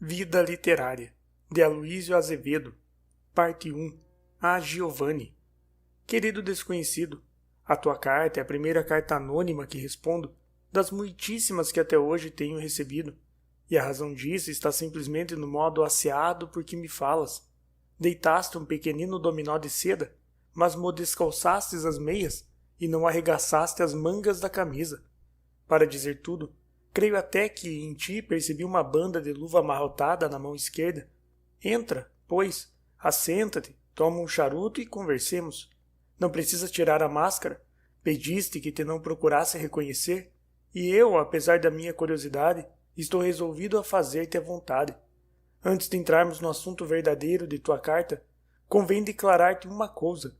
Vida Literária, de Aloísio Azevedo, Parte 1, a Giovanni. Querido desconhecido, a tua carta é a primeira carta anônima que respondo, das muitíssimas que até hoje tenho recebido, e a razão disso está simplesmente no modo asseado por que me falas. Deitaste um pequenino dominó de seda, mas mo descalçastes as meias e não arregaçaste as mangas da camisa. Para dizer tudo, creio até que em ti percebi uma banda de luva amarrotada na mão esquerda. Entra, pois, assenta-te, toma um charuto e conversemos. Não precisas tirar a máscara. Pediste que te não procurasse reconhecer, e eu, apesar da minha curiosidade, estou resolvido a fazer-te à vontade. Antes de entrarmos no assunto verdadeiro de tua carta, convém declarar-te uma coisa.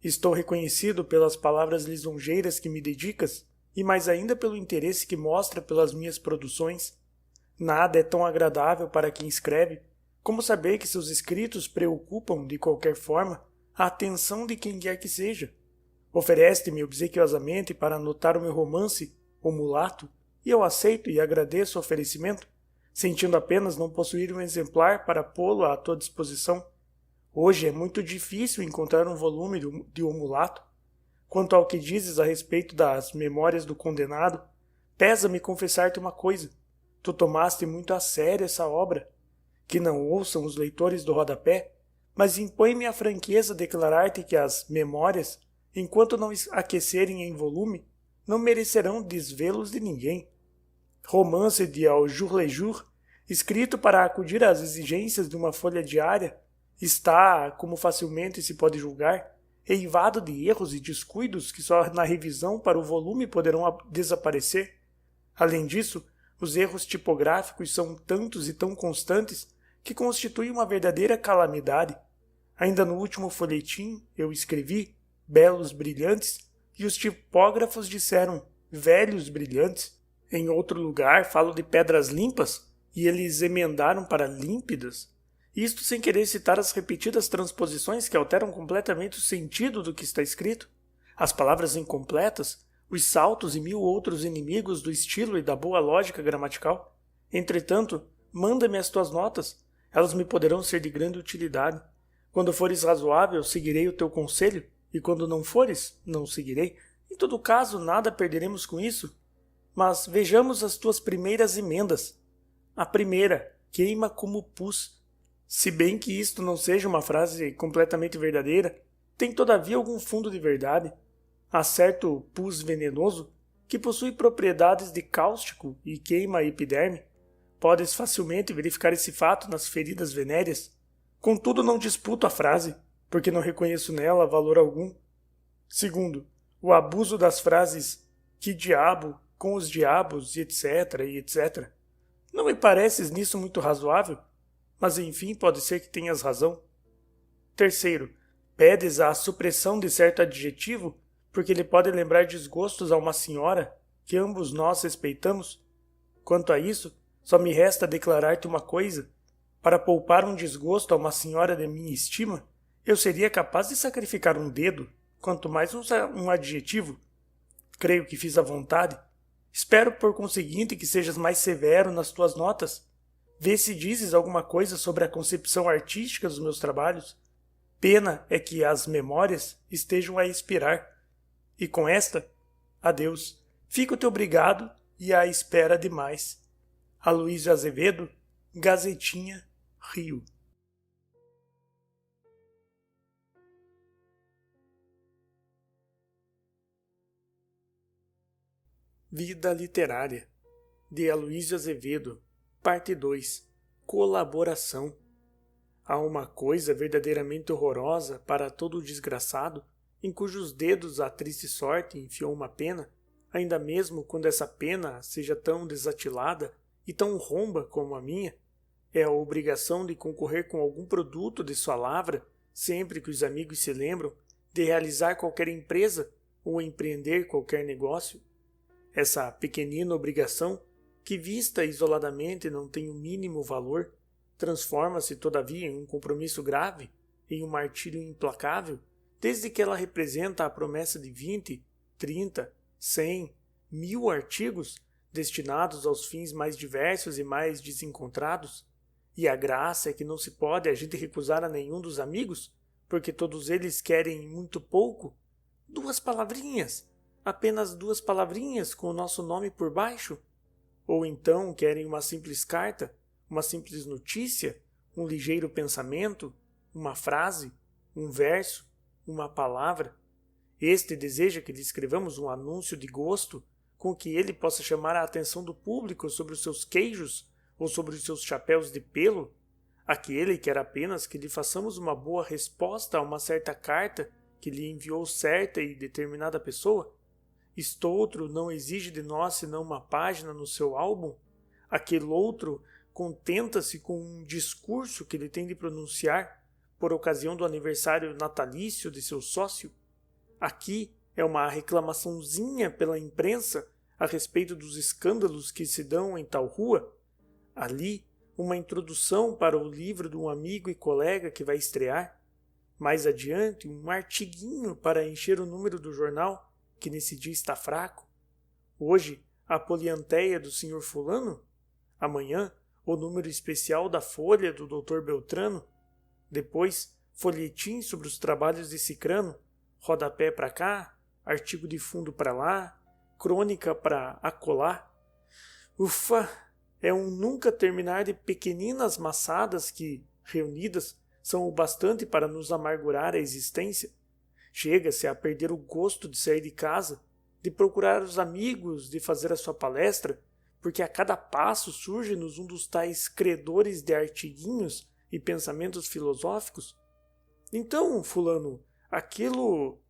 Estou reconhecido pelas palavras lisonjeiras que me dedicas, e mais ainda pelo interesse que mostra pelas minhas produções. Nada é tão agradável para quem escreve como saber que seus escritos preocupam, de qualquer forma, a atenção de quem quer que seja. Oferece-me obsequiosamente para anotar o meu romance, O Mulato, e eu aceito e agradeço o oferecimento, sentindo apenas não possuir um exemplar para pô-lo à tua disposição. Hoje é muito difícil encontrar um volume de O Mulato. Quanto ao que dizes a respeito das Memórias do Condenado, pesa-me confessar-te uma coisa. Tu tomaste muito a sério essa obra. Que não ouçam os leitores do rodapé, mas impõe-me a franqueza declarar-te que as Memórias, enquanto não aquecerem em volume, não merecerão desvelos de ninguém. Romance de Ao Jour le Jour, escrito para acudir às exigências de uma folha diária, está, como facilmente se pode julgar, eivado de erros e descuidos que só na revisão para o volume poderão desaparecer. Além disso, os erros tipográficos são tantos e tão constantes que constituem uma verdadeira calamidade. Ainda no último folhetim eu escrevi belos brilhantes e os tipógrafos disseram velhos brilhantes. Em outro lugar falo de pedras limpas e eles emendaram para límpidas. Isto sem querer citar as repetidas transposições que alteram completamente o sentido do que está escrito, as palavras incompletas, os saltos e mil outros inimigos do estilo e da boa lógica gramatical. Entretanto, manda-me as tuas notas, elas me poderão ser de grande utilidade. Quando fores razoável, seguirei o teu conselho, e quando não fores, não seguirei. Em todo caso, nada perderemos com isso. Mas vejamos as tuas primeiras emendas. A primeira, queima como pus. Se bem que isto não seja uma frase completamente verdadeira, tem todavia algum fundo de verdade. Há certo pus venenoso que possui propriedades de cáustico e queima a epiderme. Podes facilmente verificar esse fato nas feridas venéreas. Contudo, não disputo a frase, porque não reconheço nela valor algum. Segundo, o abuso das frases que diabo, com os diabos, e etc. Não me pareces nisso muito razoável? Mas enfim, pode ser que tenhas razão. Terceiro, pedes a supressão de certo adjetivo porque ele pode lembrar desgostos a uma senhora que ambos nós respeitamos. Quanto a isso, só me resta declarar-te uma coisa. Para poupar um desgosto a uma senhora de minha estima, eu seria capaz de sacrificar um dedo, quanto mais um adjetivo. Creio que fiz à vontade. Espero, por conseguinte, que sejas mais severo nas tuas notas. Vê se dizes alguma coisa sobre a concepção artística dos meus trabalhos. Pena é que as memórias estejam a expirar. E com esta, adeus. Fico-te obrigado e à espera de mais. Aloísio Azevedo, Gazetinha, Rio. Vida Literária, de Aloísio Azevedo, Parte 2, Colaboração. Há uma coisa verdadeiramente horrorosa para todo desgraçado, em cujos dedos a triste sorte enfiou uma pena, ainda mesmo quando essa pena seja tão desatilada e tão romba como a minha, é a obrigação de concorrer com algum produto de sua lavra, sempre que os amigos se lembram de realizar qualquer empresa ou empreender qualquer negócio. Essa pequenina obrigação, que vista isoladamente não tem o mínimo valor, transforma-se todavia em um compromisso grave, em um martírio implacável, desde que ela representa a promessa de 20, 30, 100, 1000 artigos destinados aos fins mais diversos e mais desencontrados. E a graça é que não se pode a gente recusar a nenhum dos amigos, porque todos eles querem muito pouco. 2 palavrinhas, apenas 2 palavrinhas com o nosso nome por baixo. Ou então querem uma simples carta, uma simples notícia, um ligeiro pensamento, uma frase, um verso, uma palavra. Este deseja que lhe escrevamos um anúncio de gosto, com que ele possa chamar a atenção do público sobre os seus queijos ou sobre os seus chapéus de pelo. Aquele quer apenas que lhe façamos uma boa resposta a uma certa carta que lhe enviou certa e determinada pessoa. Estoutro não exige de nós senão uma página no seu álbum. Aquele outro contenta-se com um discurso que ele tem de pronunciar por ocasião do aniversário natalício de seu sócio. Aqui é uma reclamaçãozinha pela imprensa a respeito dos escândalos que se dão em tal rua. Ali, uma introdução para o livro de um amigo e colega que vai estrear. Mais adiante, um artiguinho para encher o número do jornal, que nesse dia está fraco. Hoje, a polianteia do Sr. Fulano. Amanhã, o número especial da Folha do Dr. Beltrano. Depois, folhetim sobre os trabalhos de Cicrano. Rodapé para cá, artigo de fundo para lá, crônica para acolá. Ufa! É um nunca terminar de pequeninas maçadas que, reunidas, são o bastante para nos amargurar a existência. Chega-se a perder o gosto de sair de casa, de procurar os amigos, de fazer a sua palestra, porque a cada passo surge-nos um dos tais credores de artiguinhos e pensamentos filosóficos. Então, fulano, aquilo...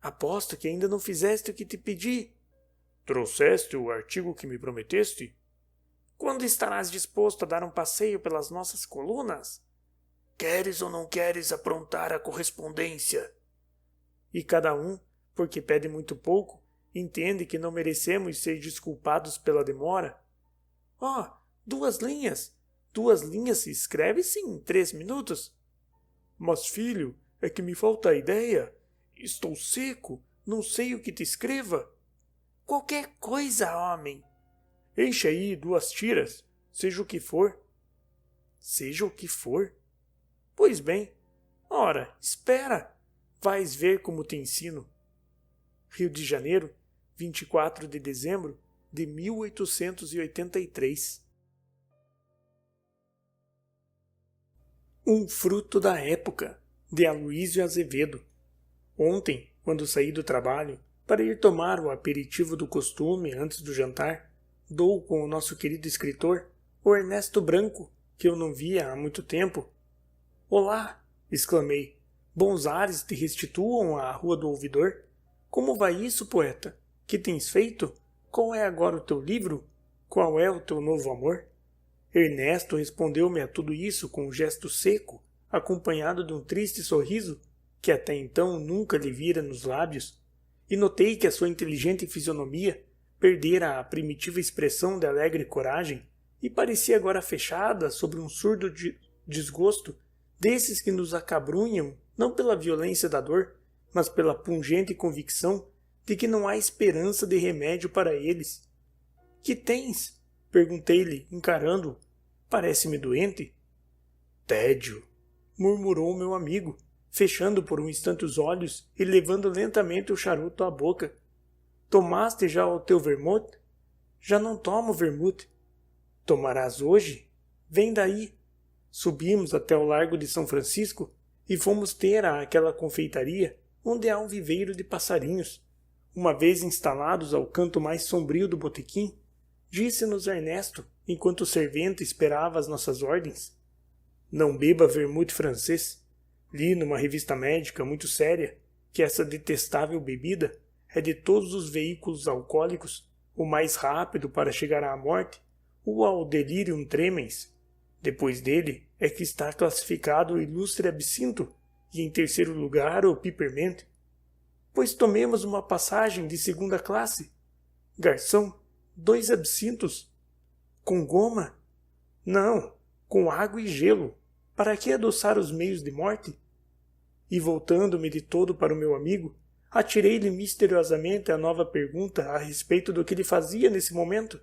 Aposto que ainda não fizeste o que te pedi. Trouxeste o artigo que me prometeste? Quando estarás disposto a dar um passeio pelas nossas colunas? Queres ou não queres aprontar a correspondência? E cada um, porque pede muito pouco, entende que não merecemos ser desculpados pela demora. 2 linhas! 2 linhas se escreve-se em 3 minutos. Mas, filho, é que me falta a ideia. Estou seco, não sei o que te escreva. Qualquer coisa, homem. Enche aí 2 tiras, seja o que for. Seja o que for? Pois bem. Ora, espera. Vais ver como te ensino. Rio de Janeiro, 24 de dezembro de 1883. Um fruto da época, de Aloísio Azevedo. Ontem, quando saí do trabalho, para ir tomar o aperitivo do costume antes do jantar, dou com o nosso querido escritor, o Ernesto Branco, que eu não via há muito tempo. Olá! Exclamei. Bons ares te restituam à Rua do Ouvidor? Como vai isso, poeta? Que tens feito? Qual é agora o teu livro? Qual é o teu novo amor? Ernesto respondeu-me a tudo isso com um gesto seco, acompanhado de um triste sorriso, que até então nunca lhe vira nos lábios, e notei que a sua inteligente fisionomia perdera a primitiva expressão de alegre coragem e parecia agora fechada sobre um surdo desgosto desses que nos acabrunham não pela violência da dor, mas pela pungente convicção de que não há esperança de remédio para eles. Que tens? Perguntei-lhe, encarando-o. Parece-me doente. Tédio, murmurou meu amigo, fechando por um instante os olhos e levando lentamente o charuto à boca. Tomaste já o teu vermute? Já não tomo vermute. Tomarás hoje? Vem daí. Subimos até o Largo de São Francisco e fomos ter àquela confeitaria onde há um viveiro de passarinhos. Uma vez instalados ao canto mais sombrio do botequim, disse-nos Ernesto, enquanto o servente esperava as nossas ordens: não beba vermute francês. Li numa revista médica muito séria que essa detestável bebida é de todos os veículos alcoólicos o mais rápido para chegar à morte ou ao delirium tremens. Depois dele é que está classificado o ilustre absinto e em terceiro lugar o peppermint. Pois tomemos uma passagem de 2ª classe. Garçom, 2 absintos. Com goma? Não, com água e gelo. Para que adoçar os meios de morte? E voltando-me de todo para o meu amigo, atirei-lhe misteriosamente a nova pergunta a respeito do que ele fazia nesse momento.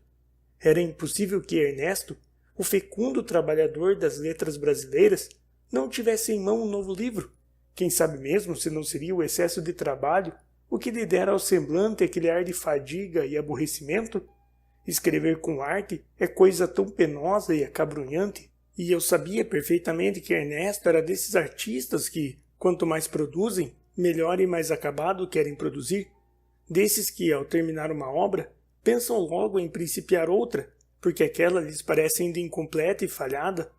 Era impossível que Ernesto, o fecundo trabalhador das letras brasileiras, não tivesse em mão um novo livro? Quem sabe mesmo se não seria o excesso de trabalho o que lhe dera ao semblante aquele ar de fadiga e aborrecimento? Escrever com arte é coisa tão penosa e acabrunhante, e eu sabia perfeitamente que Ernesto era desses artistas que, quanto mais produzem, melhor e mais acabado querem produzir, desses que, ao terminar uma obra, pensam logo em principiar outra, porque aquela lhes parece ainda incompleta e falhada.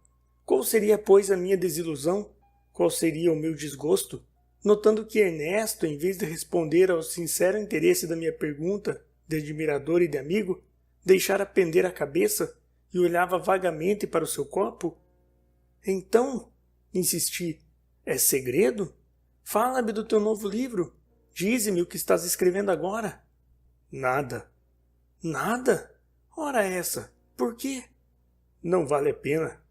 Qual seria, pois, a minha desilusão? Qual seria o meu desgosto? Notando que Ernesto, em vez de responder ao sincero interesse da minha pergunta, de admirador e de amigo, deixara pender a cabeça e olhava vagamente para o seu copo. Então, insisti, é segredo? Fala-me do teu novo livro. Dize-me o que estás escrevendo agora. Nada. Nada? Ora essa, por quê? Não vale a pena.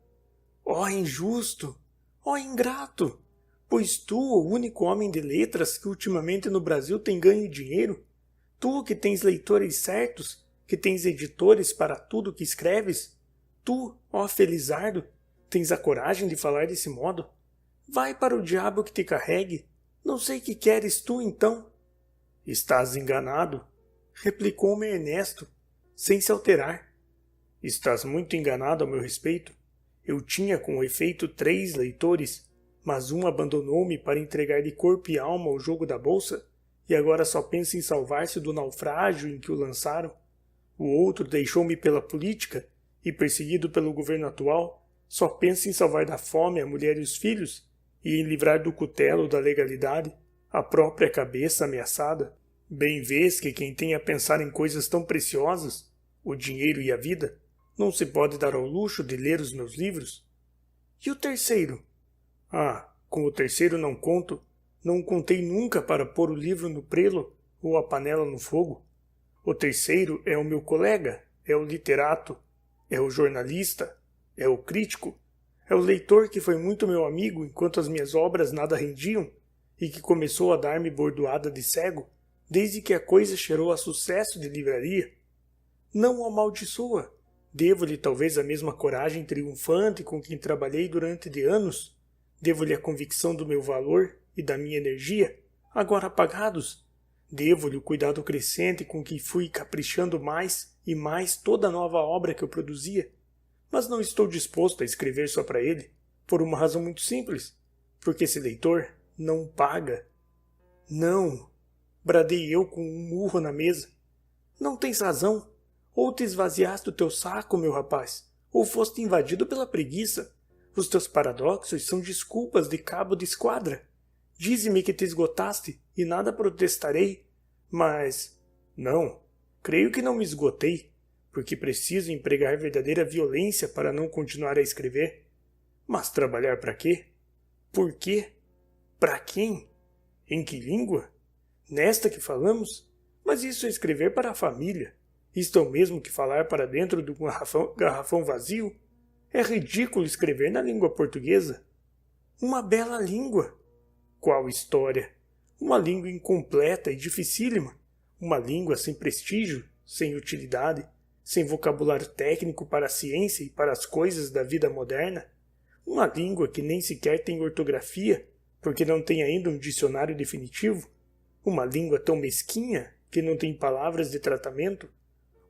Ó injusto! Ó ingrato! Pois tu, o único homem de letras que ultimamente no Brasil tem ganho dinheiro, tu que tens leitores certos, que tens editores para tudo que escreves, tu, ó Felizardo, tens a coragem de falar desse modo? Vai para o diabo que te carregue. Não sei que queres tu, então. Estás enganado, replicou-me Ernesto, sem se alterar. Estás muito enganado a meu respeito. Eu tinha com efeito 3 leitores, mas um abandonou-me para entregar de corpo e alma ao jogo da bolsa, e agora só pensa em salvar-se do naufrágio em que o lançaram. O outro deixou-me pela política, e perseguido pelo governo atual, só pensa em salvar da fome a mulher e os filhos, e em livrar do cutelo da legalidade a própria cabeça ameaçada. Bem vês que quem tem a pensar em coisas tão preciosas, o dinheiro e a vida, não se pode dar ao luxo de ler os meus livros. E o terceiro? Ah, com o terceiro não conto. Não o contei nunca para pôr o livro no prelo ou a panela no fogo. O terceiro é o meu colega, é o literato, é o jornalista, é o crítico, é o leitor que foi muito meu amigo enquanto as minhas obras nada rendiam e que começou a dar-me bordoada de cego desde que a coisa cheirou a sucesso de livraria. Não o amaldiçoa. Devo-lhe talvez a mesma coragem triunfante com quem trabalhei durante de anos. Devo-lhe a convicção do meu valor e da minha energia, agora apagados. Devo-lhe o cuidado crescente com que fui caprichando mais e mais toda a nova obra que eu produzia. Mas não estou disposto a escrever só para ele, por uma razão muito simples, porque esse leitor não paga. Não, bradei eu com um murro na mesa. Não tens razão. Ou te esvaziaste o teu saco, meu rapaz, ou foste invadido pela preguiça. Os teus paradoxos são desculpas de cabo de esquadra. Dize-me que te esgotaste, e nada protestarei. Mas, não, creio que não me esgotei, porque preciso empregar verdadeira violência para não continuar a escrever. Mas trabalhar para quê? Por quê? Para quem? Em que língua? Nesta que falamos? Mas isso é escrever para a família. Isto é o mesmo que falar para dentro do garrafão vazio? É ridículo escrever na língua portuguesa. Uma bela língua. Qual história? Uma língua incompleta e dificílima. Uma língua sem prestígio, sem utilidade, sem vocabulário técnico para a ciência e para as coisas da vida moderna. Uma língua que nem sequer tem ortografia, porque não tem ainda um dicionário definitivo. Uma língua tão mesquinha que não tem palavras de tratamento.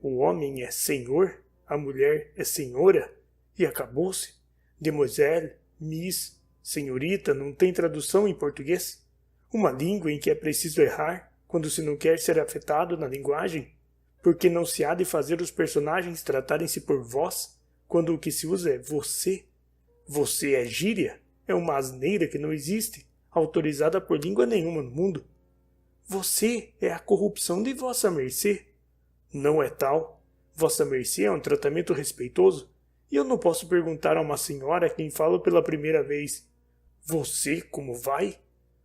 O homem é senhor, a mulher é senhora, e acabou-se. Demoiselle, miss, senhorita não tem tradução em português. Uma língua em que é preciso errar quando se não quer ser afetado na linguagem, porque não se há de fazer os personagens tratarem-se por vós, quando o que se usa é você. Você é gíria, é uma asneira que não existe, autorizada por língua nenhuma no mundo. Você é a corrupção de vossa mercê. Não é tal. Vossa mercê é um tratamento respeitoso, e eu não posso perguntar a uma senhora a quem falo pela primeira vez: você como vai?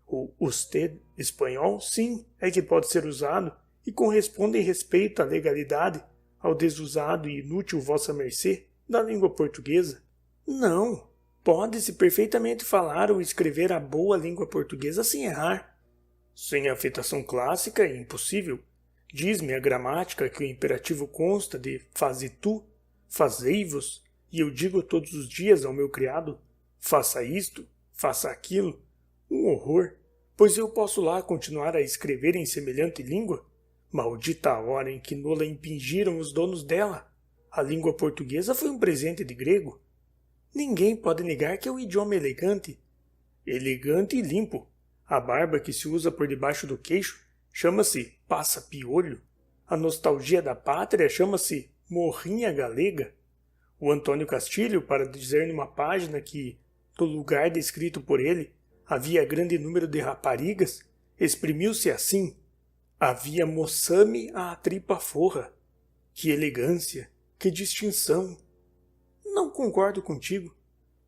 O usted espanhol, sim, é que pode ser usado, e corresponde em respeito à legalidade, ao desusado e inútil vossa mercê da língua portuguesa. Não, pode-se perfeitamente falar ou escrever a boa língua portuguesa sem errar. Sem afetação clássica é impossível. Diz-me a gramática que o imperativo consta de faze tu, fazei-vos, e eu digo todos os dias ao meu criado, faça isto, faça aquilo, um horror, pois eu posso lá continuar a escrever em semelhante língua? Maldita a hora em que nola impingiram os donos dela. A língua portuguesa foi um presente de grego. Ninguém pode negar que é um idioma elegante. Elegante e limpo. A barba que se usa por debaixo do queixo chama-se passa-piolho. A nostalgia da pátria chama-se morrinha galega. O Antônio Castilho, para dizer numa página que, no lugar descrito por ele, havia grande número de raparigas, exprimiu-se assim: havia moçame à tripa forra. Que elegância, que distinção! Não concordo contigo.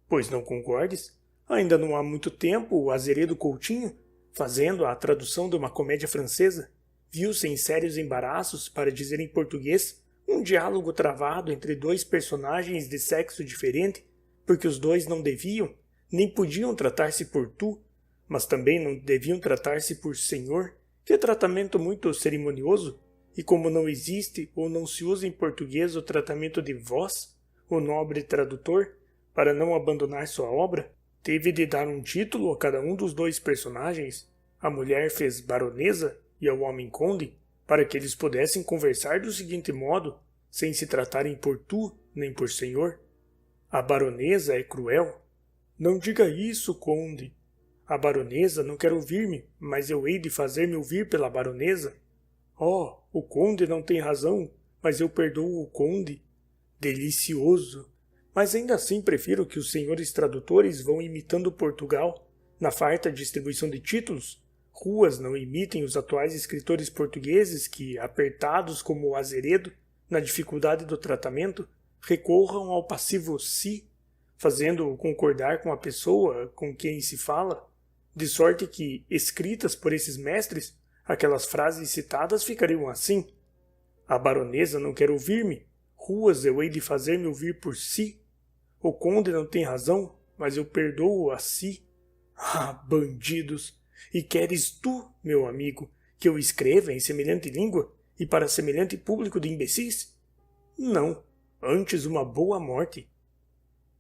Pois não concordes? Ainda não há muito tempo o Azeredo Coutinho, fazendo a tradução de uma comédia francesa, viu-se em sérios embaraços para dizer em português um diálogo travado entre dois personagens de sexo diferente, porque os dois não deviam, nem podiam tratar-se por tu, mas também não deviam tratar-se por senhor, que é tratamento muito cerimonioso, e como não existe ou não se usa em português o tratamento de vós, o nobre tradutor, para não abandonar sua obra, teve de dar um título a cada um dos dois personagens. A mulher fez baronesa e ao homem conde, para que eles pudessem conversar do seguinte modo, sem se tratarem por tu nem por senhor. A baronesa é cruel. Não diga isso, conde. A baronesa não quer ouvir-me, mas eu hei de fazer-me ouvir pela baronesa. Oh, o conde não tem razão, mas eu perdoo o conde. Delicioso! Mas ainda assim prefiro que os senhores tradutores vão imitando Portugal, na farta distribuição de títulos. Ruas não imitem os atuais escritores portugueses que, apertados como o Azeredo, na dificuldade do tratamento, recorram ao passivo si, fazendo-o concordar com a pessoa com quem se fala, de sorte que, escritas por esses mestres, aquelas frases citadas ficariam assim: a baronesa não quer ouvir-me, ruas eu hei de fazer-me ouvir por si. O conde não tem razão, mas eu perdoo a si. Ah, bandidos! E queres tu, meu amigo, que eu escreva em semelhante língua e para semelhante público de imbecis? Não, antes uma boa morte.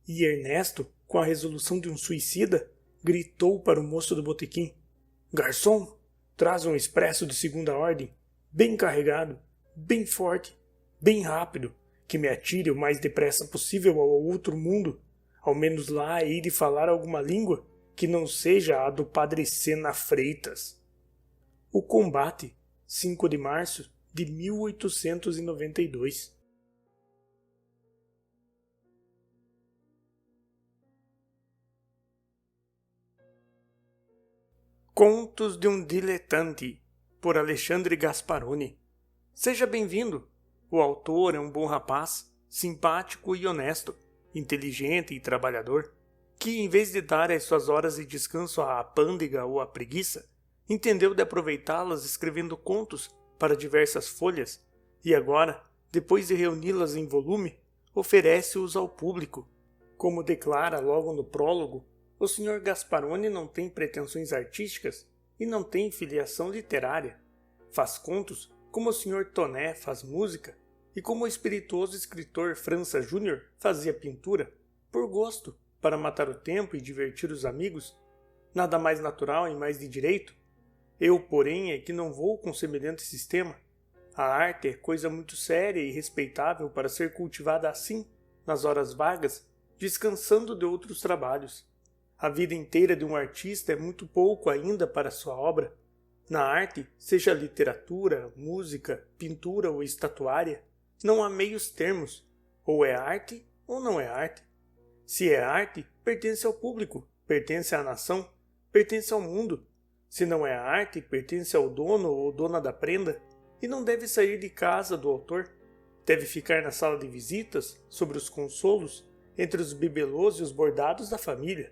E Ernesto, com a resolução de um suicida, gritou para o moço do botequim: garçom, traz um expresso de segunda ordem, bem carregado, bem forte, bem rápido, que me atire o mais depressa possível ao outro mundo. Ao menos lá hei de falar alguma língua que não seja a do padre Sena Freitas. O combate, 5 de março de 1892. Contos de um Diletante, por Alexandre Gasparoni. Seja bem-vindo. O autor é um bom rapaz, simpático e honesto, inteligente e trabalhador, que, em vez de dar as suas horas de descanso à pândega ou à preguiça, entendeu de aproveitá-las escrevendo contos para diversas folhas e agora, depois de reuni-las em volume, oferece-os ao público. Como declara logo no prólogo, o Sr. Gasparoni não tem pretensões artísticas e não tem filiação literária. Faz contos como o Sr. Toné faz música e como o espirituoso escritor França Júnior fazia pintura, por gosto, para matar o tempo e divertir os amigos. Nada mais natural e mais de direito. Eu, porém, é que não vou com semelhante sistema. A arte é coisa muito séria e respeitável para ser cultivada assim, nas horas vagas, descansando de outros trabalhos. A vida inteira de um artista é muito pouco ainda para sua obra. Na arte, seja literatura, música, pintura ou estatuária, não há meios termos. Ou é arte ou não é arte. Se é arte, pertence ao público, pertence à nação, pertence ao mundo. Se não é arte, pertence ao dono ou dona da prenda e não deve sair de casa do autor. Deve ficar na sala de visitas, sobre os consolos, entre os bibelôs e os bordados da família.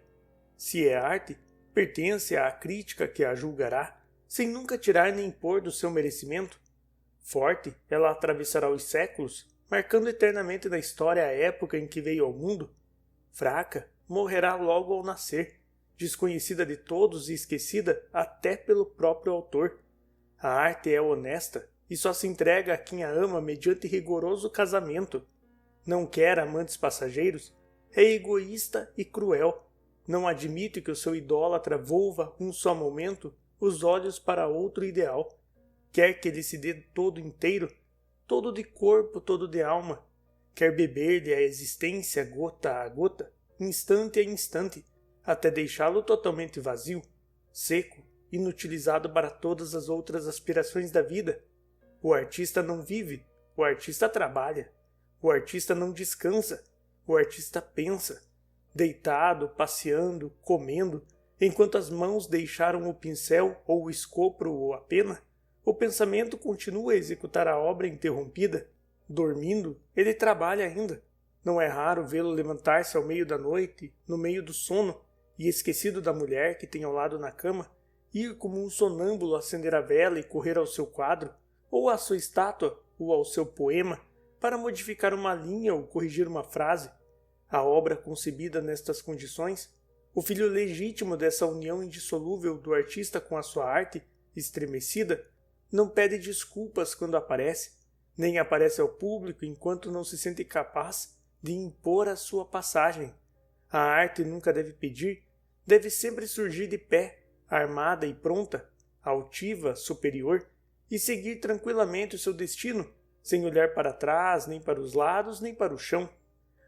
Se é arte, pertence à crítica que a julgará, sem nunca tirar nem pôr do seu merecimento. Forte, ela atravessará os séculos, marcando eternamente na história a época em que veio ao mundo. Fraca, morrerá logo ao nascer, desconhecida de todos e esquecida até pelo próprio autor. A arte é honesta e só se entrega a quem a ama mediante rigoroso casamento. não quer amantes passageiros, é egoísta e cruel. Não admite que o seu idólatra volva um só momento os olhos para outro ideal. Quer que ele se dê todo inteiro, todo de corpo, todo de alma. Quer beber-lhe a existência gota a gota, instante a instante, até deixá-lo totalmente vazio, seco, inutilizado para todas as outras aspirações da vida. O artista não vive, o artista trabalha. O artista não descansa, o artista pensa, deitado, passeando, comendo, enquanto as mãos deixaram o pincel ou o escopro ou a pena, o pensamento continua a executar a obra interrompida. Dormindo, ele trabalha ainda. Não é raro vê-lo levantar-se ao meio da noite, no meio do sono, e esquecido da mulher que tem ao lado na cama, ir como um sonâmbulo acender a vela e correr ao seu quadro, ou à sua estátua, ou ao seu poema, para modificar uma linha ou corrigir uma frase. A obra concebida nestas condições, o filho legítimo dessa união indissolúvel do artista com a sua arte, estremecida, não pede desculpas quando aparece, nem aparece ao público enquanto não se sente capaz de impor a sua passagem. A arte nunca deve pedir, deve sempre surgir de pé, armada e pronta, altiva, superior, e seguir tranquilamente o seu destino, sem olhar para trás, nem para os lados, nem para o chão.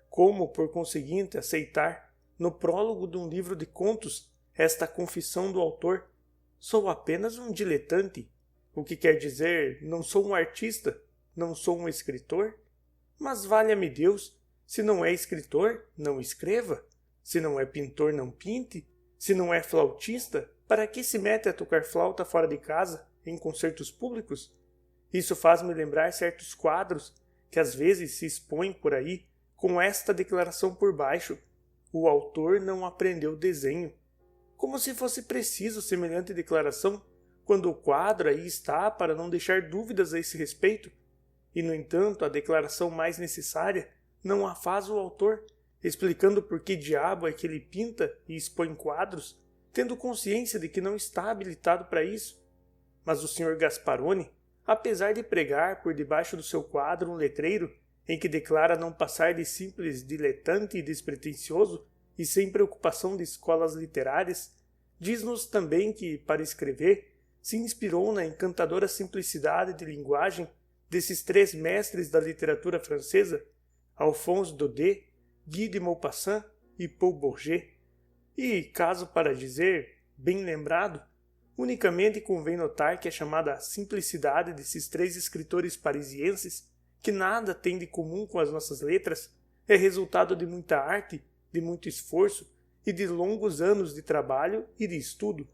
Como, por conseguinte, aceitar, no prólogo de um livro de contos, esta confissão do autor: sou apenas um diletante, o que quer dizer, não sou um artista, não sou um escritor? Mas valha-me Deus, se não é escritor, não escreva, se não é pintor, não pinte, se não é flautista, para que se mete a tocar flauta fora de casa, em concertos públicos? Isso faz-me lembrar certos quadros que às vezes se expõem por aí com esta declaração por baixo: o autor não aprendeu desenho. Como se fosse preciso semelhante declaração, quando o quadro aí está para não deixar dúvidas a esse respeito. E, no entanto, a declaração mais necessária não a faz o autor, explicando por que diabo é que ele pinta e expõe quadros, tendo consciência de que não está habilitado para isso. Mas o Sr. Gasparoni, apesar de pregar por debaixo do seu quadro um letreiro em que declara não passar de simples diletante e despretensioso e sem preocupação de escolas literárias, diz-nos também que, para escrever, se inspirou na encantadora simplicidade de linguagem desses três mestres da literatura francesa, Alphonse Daudet, Guy de Maupassant e Paul Bourget. E, caso para dizer, bem lembrado, unicamente convém notar que a chamada simplicidade desses três escritores parisienses, que nada tem de comum com as nossas letras, é resultado de muita arte, de muito esforço e de longos anos de trabalho e de estudo.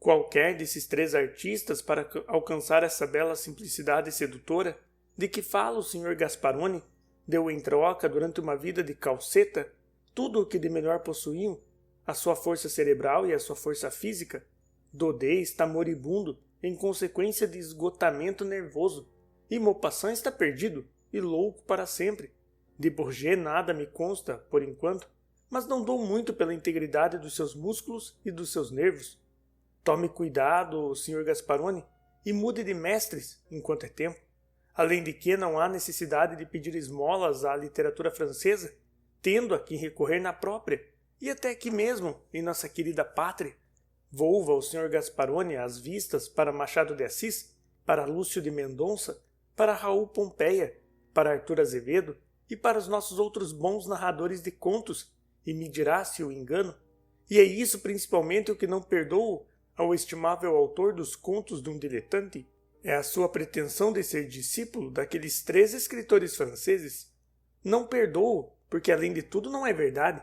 Qualquer desses três artistas, para alcançar essa bela simplicidade sedutora de que fala o Sr. Gasparoni, deu em troca, durante uma vida de calceta, tudo o que de melhor possuíam, a sua força cerebral e a sua força física. Daudet está moribundo em consequência de esgotamento nervoso, e Maupassant está perdido e louco para sempre. De Bourget nada me consta, por enquanto, mas não dou muito pela integridade dos seus músculos e dos seus nervos. Tome cuidado, Sr. Gasparoni, e mude de mestres enquanto é tempo. Além de que não há necessidade de pedir esmolas à literatura francesa, tendo a quem recorrer na própria, e até aqui mesmo, em nossa querida pátria. Volva o Sr. Gasparoni às vistas para Machado de Assis, para Lúcio de Mendonça, para Raul Pompeia, para Arthur Azevedo e para os nossos outros bons narradores de contos, e me dirá se o engano. E é isso principalmente o que não perdoo ao estimável autor dos contos de um diletante, é a sua pretensão de ser discípulo daqueles três escritores franceses. Não perdoo, porque além de tudo não é verdade.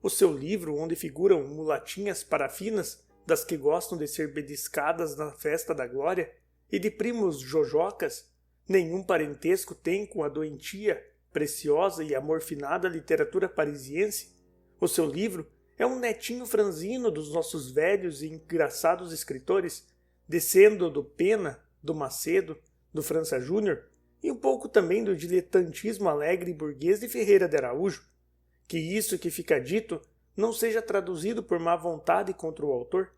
O seu livro, onde figuram mulatinhas parafinas, das que gostam de ser beliscadas na festa da glória, e de primos jojocas, nenhum parentesco tem com a doentia, preciosa e amorfinada literatura parisiense. O seu livro é um netinho franzino dos nossos velhos e engraçados escritores, descendo do Pena, do Macedo, do França Júnior e um pouco também do diletantismo alegre e burguês de Ferreira de Araújo. Que isso que fica dito não seja traduzido por má vontade contra o autor,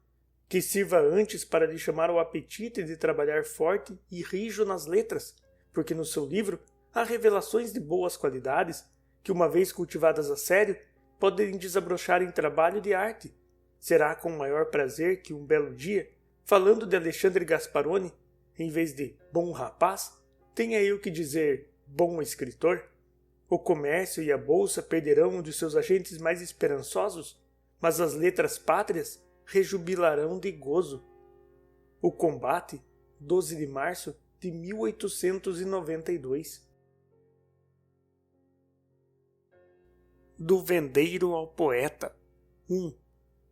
que sirva antes para lhe chamar o apetite de trabalhar forte e rijo nas letras, porque no seu livro há revelações de boas qualidades que, uma vez cultivadas a sério, podem desabrochar em trabalho de arte. Será com maior prazer que um belo dia, falando de Alexandre Gasparoni, em vez de bom rapaz, tenha eu que dizer bom escritor? O comércio e a bolsa perderão um de seus agentes mais esperançosos, mas as letras pátrias rejubilarão de gozo. O combate, 12 de março de 1892. Do vendeiro ao poeta. 1.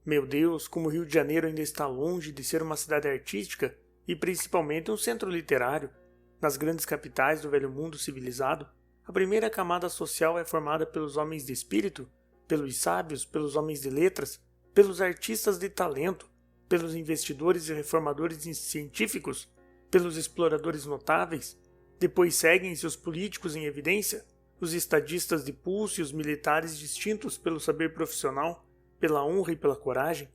Meu Deus, como o Rio de Janeiro ainda está longe de ser uma cidade artística e principalmente um centro literário. Nas grandes capitais do velho mundo civilizado, a primeira camada social é formada pelos homens de espírito, pelos sábios, pelos homens de letras, pelos artistas de talento, pelos investidores e reformadores científicos, pelos exploradores notáveis. Depois seguem-se os políticos em evidência, os estadistas de pulso e os militares distintos pelo saber profissional, pela honra e pela coragem.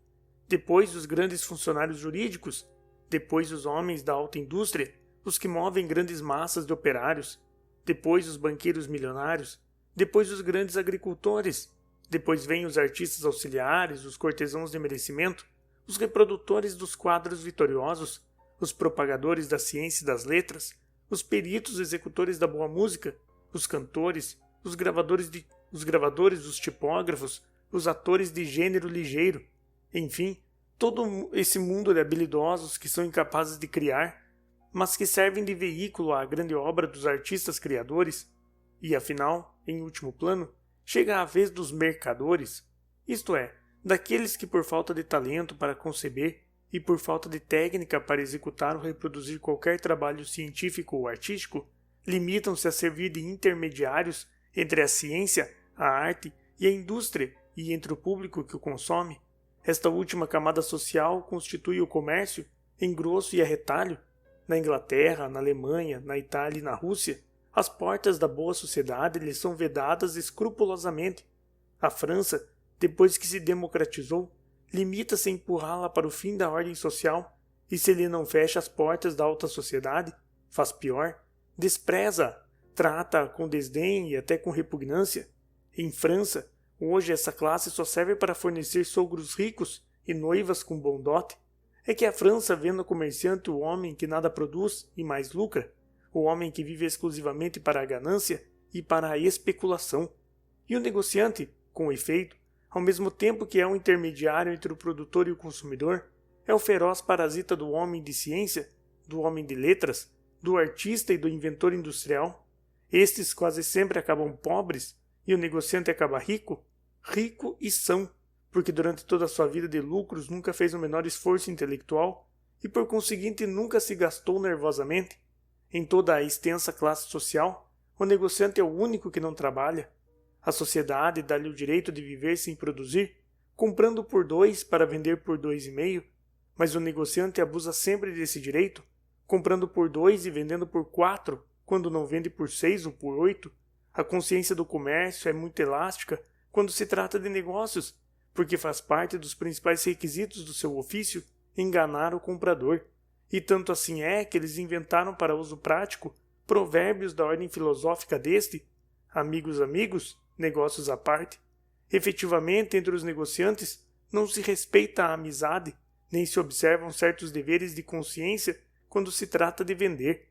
Depois os grandes funcionários jurídicos, depois os homens da alta indústria, os que movem grandes massas de operários, depois os banqueiros milionários, depois os grandes agricultores, depois vêm os artistas auxiliares, os cortesãos de merecimento, os reprodutores dos quadros vitoriosos, os propagadores da ciência e das letras, os peritos executores da boa música, os cantores, os gravadores, os tipógrafos, os atores de gênero ligeiro, enfim, todo esse mundo de habilidosos que são incapazes de criar, mas que servem de veículo à grande obra dos artistas criadores, e afinal, em último plano, chega a vez dos mercadores, isto é, daqueles que por falta de talento para conceber e por falta de técnica para executar ou reproduzir qualquer trabalho científico ou artístico, limitam-se a servir de intermediários entre a ciência, a arte e a indústria e entre o público que o consome. Esta última camada social constitui o comércio em grosso e a retalho. Na Inglaterra, na Alemanha, na Itália e na Rússia, as portas da boa sociedade lhes são vedadas escrupulosamente. A França, depois que se democratizou, limita-se a empurrá-la para o fim da ordem social, e se lhe não fecha as portas da alta sociedade, faz pior, despreza-a, trata-a com desdém e até com repugnância. Em França, hoje essa classe só serve para fornecer sogros ricos e noivas com bom dote. É que a França vê no comerciante o homem que nada produz e mais lucra, o homem que vive exclusivamente para a ganância e para a especulação. E o negociante, com efeito, ao mesmo tempo que é um intermediário entre o produtor e o consumidor, é o feroz parasita do homem de ciência, do homem de letras, do artista e do inventor industrial. Estes quase sempre acabam pobres e o negociante acaba rico, rico e são, porque durante toda a sua vida de lucros nunca fez o menor esforço intelectual e por conseguinte nunca se gastou nervosamente. Em toda a extensa classe social, o negociante é o único que não trabalha. A sociedade dá-lhe o direito de viver sem produzir, comprando por 2 para vender por 2,5, mas o negociante abusa sempre desse direito, comprando por 2 e vendendo por 4, quando não vende por 6 ou por 8. A consciência do comércio é muito elástica quando se trata de negócios, porque faz parte dos principais requisitos do seu ofício enganar o comprador. E tanto assim é que eles inventaram para uso prático provérbios da ordem filosófica deste: amigos, negócios à parte. Efetivamente, entre os negociantes, não se respeita a amizade, nem se observam certos deveres de consciência quando se trata de vender.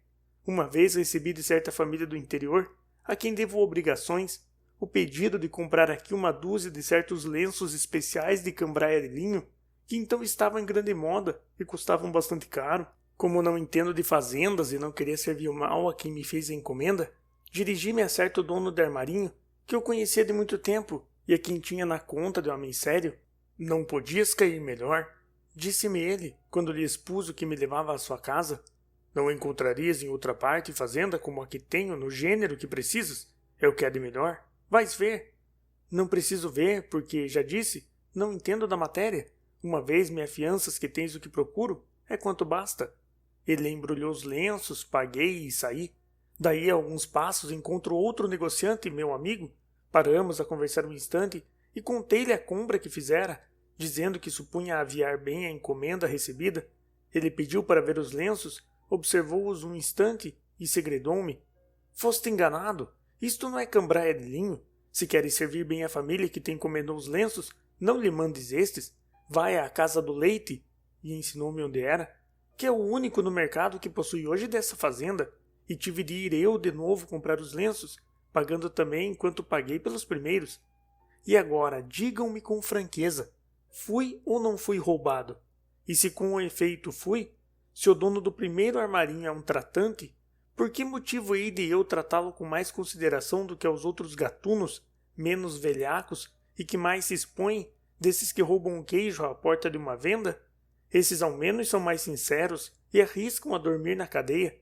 Uma vez recebi de certa família do interior, a quem devo obrigações, o pedido de comprar aqui uma dúzia de certos lenços especiais de cambraia de linho, que então estavam em grande moda e custavam bastante caro. Como não entendo de fazendas e não queria servir mal a quem me fez a encomenda, dirigi-me a certo dono de armarinho, que eu conhecia de muito tempo e a quem tinha na conta de homem sério. Não podias cair melhor, disse-me ele, quando lhe expus o que me levava à sua casa. Não encontrarias em outra parte fazenda como a que tenho no gênero que precisas? É o que há de melhor. Vais ver. Não preciso ver, porque, já disse, não entendo da matéria. Uma vez me afianças que tens o que procuro, é quanto basta. Ele embrulhou os lenços, paguei e saí. Daí a alguns passos encontro outro negociante, meu amigo. Paramos a conversar um instante e contei-lhe a compra que fizera, dizendo que supunha aviar bem a encomenda recebida. Ele pediu para ver os lenços, observou-os um instante e segredou-me. Foste enganado. Isto não é cambraia de linho. Se queres servir bem a família que te encomendou os lenços, não lhe mandes estes. Vai à casa do leite, e ensinou-me onde era, que é o único no mercado que possui hoje dessa fazenda, e tive de ir eu de novo comprar os lenços, pagando também quanto paguei pelos primeiros. E agora, digam-me com franqueza, fui ou não fui roubado? E se com efeito fui, se o dono do primeiro armarinho é um tratante, por que motivo hei de eu tratá-lo com mais consideração do que aos outros gatunos, menos velhacos e que mais se expõem desses que roubam o queijo à porta de uma venda? Esses ao menos são mais sinceros e arriscam a dormir na cadeia.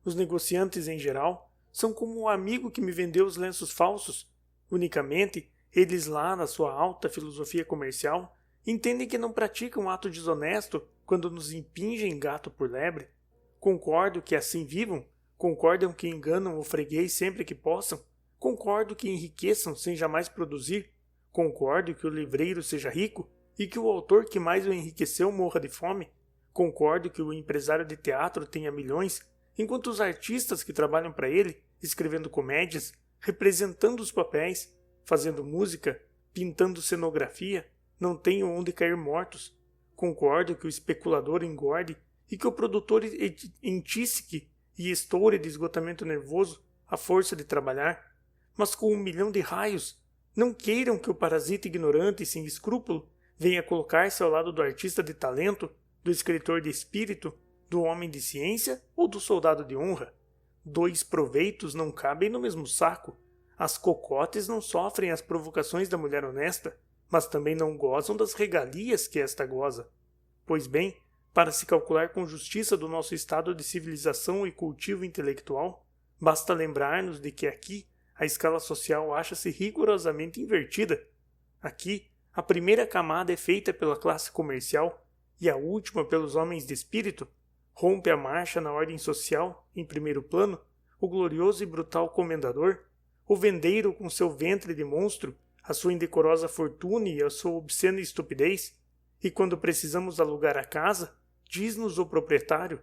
Os negociantes em geral são como o amigo que me vendeu os lenços falsos. Unicamente, eles lá na sua alta filosofia comercial entendem que não praticam ato desonesto quando nos impingem gato por lebre. Concordo que assim vivam, concordam que enganam o freguês sempre que possam, concordo que enriqueçam sem jamais produzir, concordo que o livreiro seja rico e que o autor que mais o enriqueceu morra de fome, concordo que o empresário de teatro tenha milhões, enquanto os artistas que trabalham para ele, escrevendo comédias, representando os papéis, fazendo música, pintando cenografia, não tenham onde cair mortos. Concordo que o especulador engorde e que o produtor entisque e estoure de esgotamento nervoso a força de trabalhar, mas com 1 milhão de raios, não queiram que o parasita ignorante e sem escrúpulo venha colocar-se ao lado do artista de talento, do escritor de espírito, do homem de ciência ou do soldado de honra. 2 proveitos não cabem no mesmo saco. As cocotes não sofrem as provocações da mulher honesta, mas também não gozam das regalias que esta goza. Pois bem, para se calcular com justiça do nosso estado de civilização e cultivo intelectual, basta lembrar-nos de que aqui a escala social acha-se rigorosamente invertida. Aqui, a primeira camada é feita pela classe comercial e a última pelos homens de espírito. Rompe a marcha na ordem social, em primeiro plano, o glorioso e brutal comendador, o vendeiro com seu ventre de monstro, a sua indecorosa fortuna e a sua obscena estupidez, e quando precisamos alugar a casa, diz-nos o proprietário: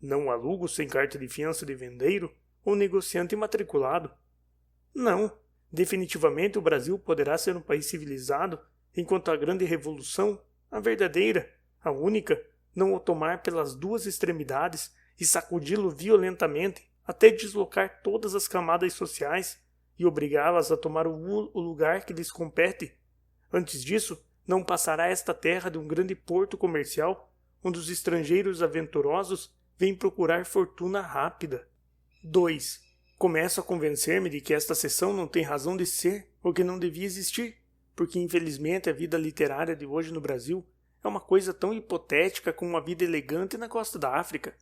não alugo sem carta de fiança de vendeiro ou negociante imatriculado. Não, definitivamente o Brasil poderá ser um país civilizado, enquanto a grande revolução, a verdadeira, a única, não o tomar pelas 2 extremidades e sacudi-lo violentamente até deslocar todas as camadas sociais e obrigá-las a tomar o lugar que lhes compete. Antes disso, não passará esta terra de um grande porto comercial, onde os estrangeiros aventurosos vêm procurar fortuna rápida. 2. Começo a convencer-me de que esta seção não tem razão de ser ou que não devia existir, porque infelizmente a vida literária de hoje no Brasil é uma coisa tão hipotética como a vida elegante na costa da África.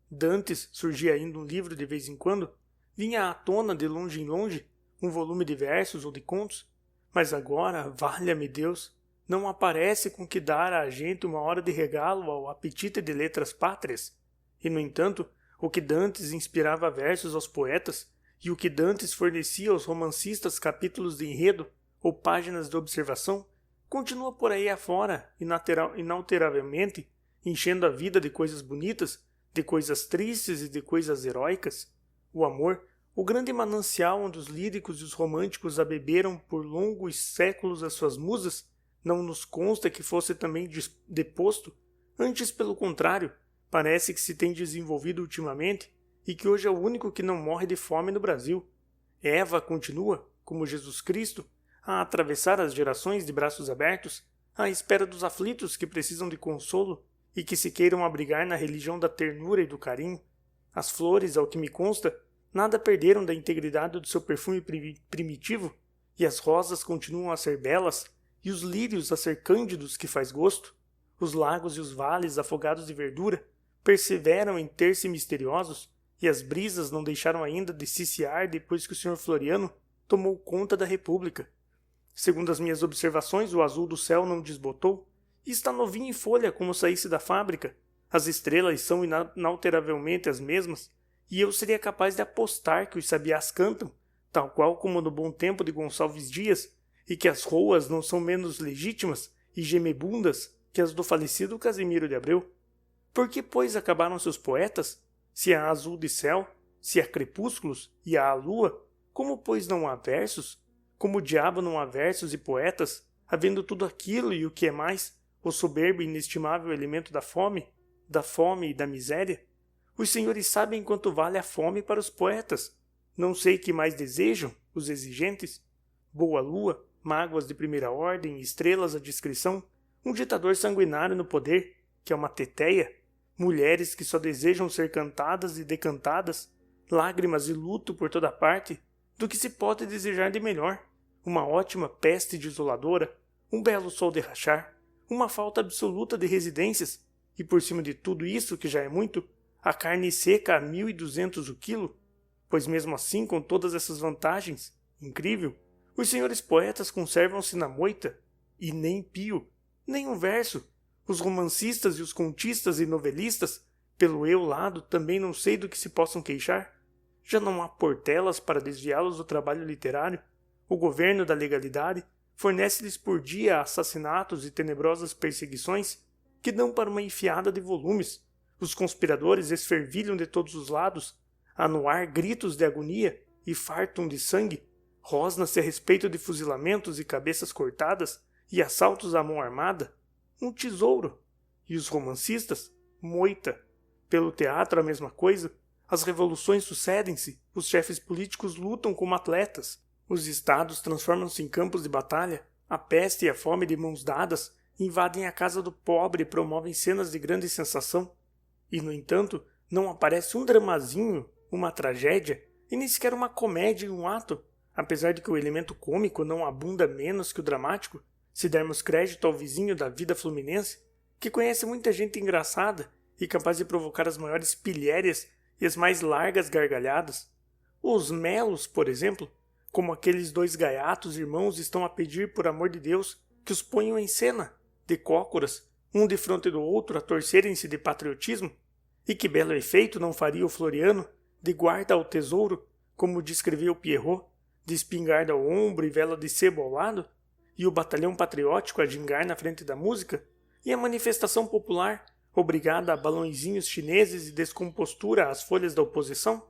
Dantes surgia ainda um livro de vez em quando, vinha à tona de longe em longe, um volume de versos ou de contos, mas agora, valha-me Deus, não aparece com que dar à gente uma hora de regalo ao apetite de letras pátrias. E, no entanto, o que Dantes inspirava versos aos poetas e o que Dantes fornecia aos romancistas capítulos de enredo ou páginas de observação, continua por aí afora, inalteravelmente, enchendo a vida de coisas bonitas, de coisas tristes e de coisas heróicas. O amor, o grande manancial onde os líricos e os românticos abeberam por longos séculos as suas musas, não nos consta que fosse também deposto, antes pelo contrário, parece que se tem desenvolvido ultimamente e que hoje é o único que não morre de fome no Brasil. Eva continua, como Jesus Cristo, a atravessar as gerações de braços abertos, à espera dos aflitos que precisam de consolo e que se queiram abrigar na religião da ternura e do carinho. As flores, ao que me consta, nada perderam da integridade do seu perfume primitivo, e as rosas continuam a ser belas, e os lírios a ser cândidos que faz gosto. Os lagos e os vales afogados de verdura perseveram em ter-se misteriosos, e as brisas não deixaram ainda de ciciar depois que o Sr. Floriano tomou conta da República. Segundo as minhas observações, o azul do céu não desbotou, e está novinho em folha como saísse da fábrica. As estrelas são inalteravelmente as mesmas, e eu seria capaz de apostar que os sabiás cantam, tal qual como no bom tempo de Gonçalves Dias, e que as roas não são menos legítimas e gemebundas que as do falecido Casimiro de Abreu. Por que, pois, acabaram seus poetas? Se há azul de céu, se há crepúsculos e há a lua, como, pois, não há versos? como o diabo não há versos e poetas, havendo tudo aquilo e o que é mais, o soberbo e inestimável elemento da fome e da miséria? Os senhores sabem quanto vale a fome para os poetas. Não sei que mais desejam, os exigentes. Boa lua, mágoas de primeira ordem, estrelas à discrição, um ditador sanguinário no poder, que é uma teteia, mulheres que só desejam ser cantadas e decantadas, lágrimas e luto por toda parte, do que se pode desejar de melhor, uma ótima peste desoladora, um belo sol de rachar, uma falta absoluta de residências, e por cima de tudo isso, que já é muito, a carne seca a 1.200 o quilo, pois mesmo assim, com todas essas vantagens, incrível, os senhores poetas conservam-se na moita, e nem pio, nem um verso. Os romancistas e os contistas e novelistas, pelo eu lado, também não sei do que se possam queixar. Já não há portelas para desviá-los do trabalho literário. O governo da legalidade fornece-lhes por dia assassinatos e tenebrosas perseguições que dão para uma enfiada de volumes. Os conspiradores esfervilham de todos os lados, a no ar gritos de agonia e fartam de sangue. Rosna-se a respeito de fuzilamentos e cabeças cortadas e assaltos à mão armada. Um tesouro. E os romancistas? Moita. Pelo teatro a mesma coisa. As revoluções sucedem-se, os chefes políticos lutam como atletas, os estados transformam-se em campos de batalha, a peste e a fome de mãos dadas invadem a casa do pobre e promovem cenas de grande sensação. E, no entanto, não aparece um dramazinho, uma tragédia, e nem sequer uma comédia em um ato, apesar de que o elemento cômico não abunda menos que o dramático, se dermos crédito ao vizinho da vida fluminense, que conhece muita gente engraçada e capaz de provocar as maiores pilhérias e as mais largas gargalhadas. Os melos, por exemplo, como aqueles dois gaiatos irmãos estão a pedir por amor de Deus que os ponham em cena, de cócoras, um defronte do outro a torcerem-se de patriotismo, e que belo efeito não faria o Floriano, de guarda ao tesouro, como descreveu Pierrot, de espingarda ao ombro e vela de sebo ao lado, e o batalhão patriótico a gingar na frente da música, e a manifestação popular, obrigada a balõezinhos chineses e descompostura às folhas da oposição?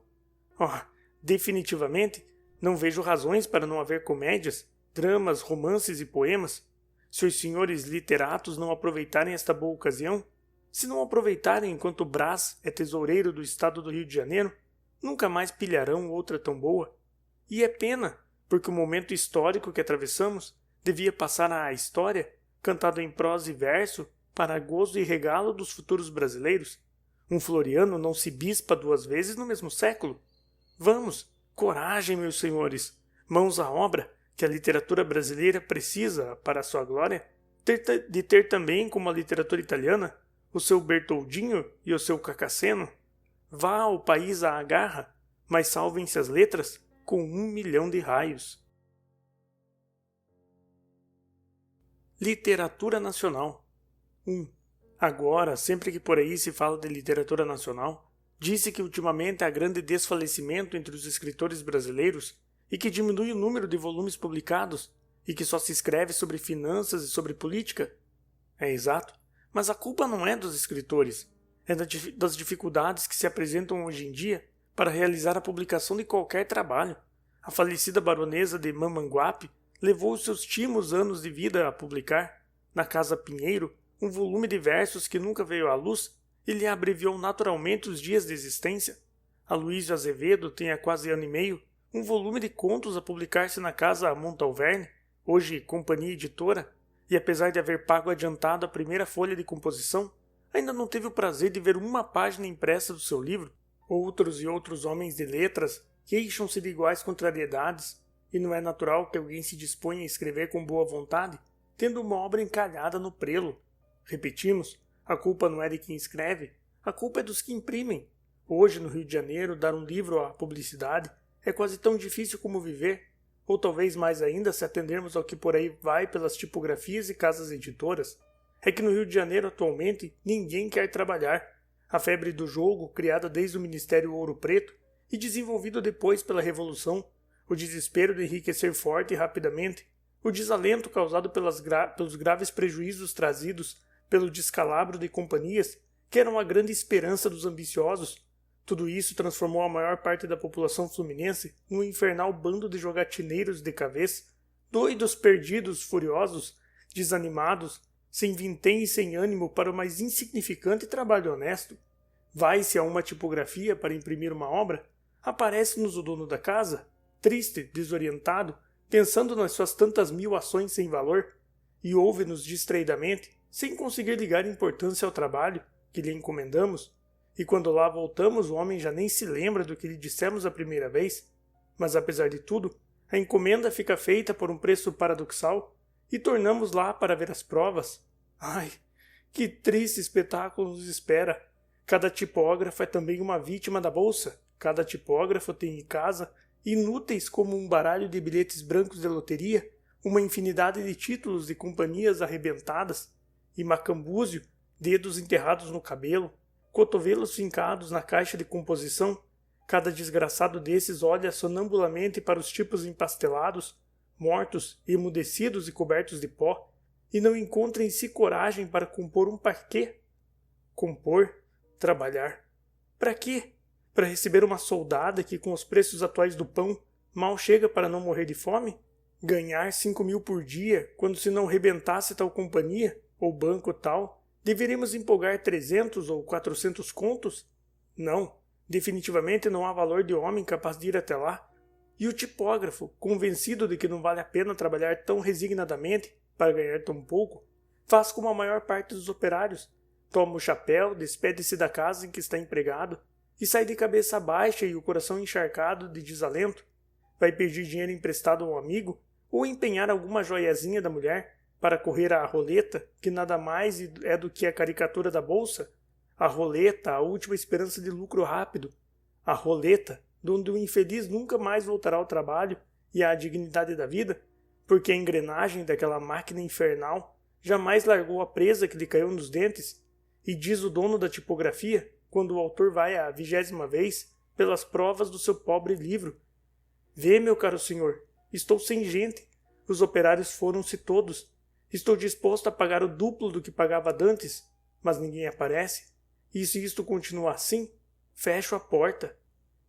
Oh, definitivamente, não vejo razões para não haver comédias, dramas, romances e poemas. Se os senhores literatos não aproveitarem esta boa ocasião, se não aproveitarem enquanto Brás é tesoureiro do estado do Rio de Janeiro, nunca mais pilharão outra tão boa. E é pena, porque o momento histórico que atravessamos devia passar à história, cantado em prosa e verso, para gozo e regalo dos futuros brasileiros. Um Floriano não se bispa duas vezes no mesmo século. Vamos, coragem, meus senhores, mãos à obra, que a literatura brasileira precisa, para a sua glória, de ter também, como a literatura italiana, o seu Bertoldinho e o seu Cacasseno. Vá ao país à agarra, mas salvem-se as letras com 1 milhão de raios. Literatura nacional. 1. Agora, sempre que por aí se fala de literatura nacional, disse que ultimamente há grande desfalecimento entre os escritores brasileiros e que diminui o número de volumes publicados e que só se escreve sobre finanças e sobre política. É exato, mas a culpa não é dos escritores, é das dificuldades que se apresentam hoje em dia para realizar a publicação de qualquer trabalho. A falecida baronesa de Mamanguape levou os seus timos anos de vida a publicar, na Casa Pinheiro, um volume de versos que nunca veio à luz e lhe abreviou naturalmente os dias de existência. Aloísio Azevedo tem há quase ano e meio um volume de contos a publicar-se na Casa Montalverne, hoje Companhia Editora, e apesar de haver pago adiantado a primeira folha de composição, ainda não teve o prazer de ver uma página impressa do seu livro. Outros e outros homens de letras queixam-se de iguais contrariedades, e não é natural que alguém se disponha a escrever com boa vontade, tendo uma obra encalhada no prelo. Repetimos, a culpa não é de quem escreve, a culpa é dos que imprimem. Hoje, no Rio de Janeiro, dar um livro à publicidade é quase tão difícil como viver, ou talvez mais ainda se atendermos ao que por aí vai pelas tipografias e casas editoras. É que no Rio de Janeiro, atualmente, ninguém quer trabalhar. A febre do jogo, criada desde o Ministério Ouro Preto e desenvolvida depois pela Revolução, o desespero de enriquecer forte e rapidamente, o desalento causado pelos graves prejuízos trazidos pelo descalabro de companhias que eram a grande esperança dos ambiciosos. Tudo isso transformou a maior parte da população fluminense num infernal bando de jogatineiros de cabeça, doidos, perdidos, furiosos, desanimados, sem vintém e sem ânimo para o mais insignificante trabalho honesto. Vai-se a uma tipografia para imprimir uma obra, aparece-nos o dono da casa, triste, desorientado, pensando nas suas tantas mil ações sem valor, e ouve-nos distraidamente, sem conseguir ligar importância ao trabalho que lhe encomendamos, e quando lá voltamos o homem já nem se lembra do que lhe dissemos a primeira vez, mas apesar de tudo, a encomenda fica feita por um preço paradoxal, e tornamos lá para ver as provas. Ai, que triste espetáculo nos espera! Cada tipógrafo é também uma vítima da bolsa. Cada tipógrafo tem em casa, inúteis como um baralho de bilhetes brancos de loteria, uma infinidade de títulos de companhias arrebentadas, e macambúzio, dedos enterrados no cabelo, cotovelos fincados na caixa de composição. Cada desgraçado desses olha sonambulamente para os tipos empastelados, mortos, emudecidos e cobertos de pó, e não encontra em si coragem para compor um parquê. Compor, trabalhar. Para quê? Para receber uma soldada que, com os preços atuais do pão, mal chega para não morrer de fome? Ganhar 5.000 por dia, quando se não rebentasse tal companhia, ou banco tal, deveríamos empolgar 300 ou 400 contos? Não, definitivamente não há valor de homem capaz de ir até lá. E o tipógrafo, convencido de que não vale a pena trabalhar tão resignadamente para ganhar tão pouco, faz como a maior parte dos operários. Toma o chapéu, despede-se da casa em que está empregado e sai de cabeça baixa e o coração encharcado de desalento. Vai pedir dinheiro emprestado a um amigo ou empenhar alguma joiazinha da mulher para correr à roleta, que nada mais é do que a caricatura da bolsa. A roleta, a última esperança de lucro rápido. A roleta, donde o infeliz nunca mais voltará ao trabalho e à dignidade da vida, porque a engrenagem daquela máquina infernal jamais largou a presa que lhe caiu nos dentes. E diz o dono da tipografia, quando o autor vai à 20ª vez pelas provas do seu pobre livro: vê, meu caro senhor, estou sem gente, os operários foram-se todos, estou disposto a pagar o duplo do que pagava dantes, mas ninguém aparece, e se isto continua assim, fecho a porta.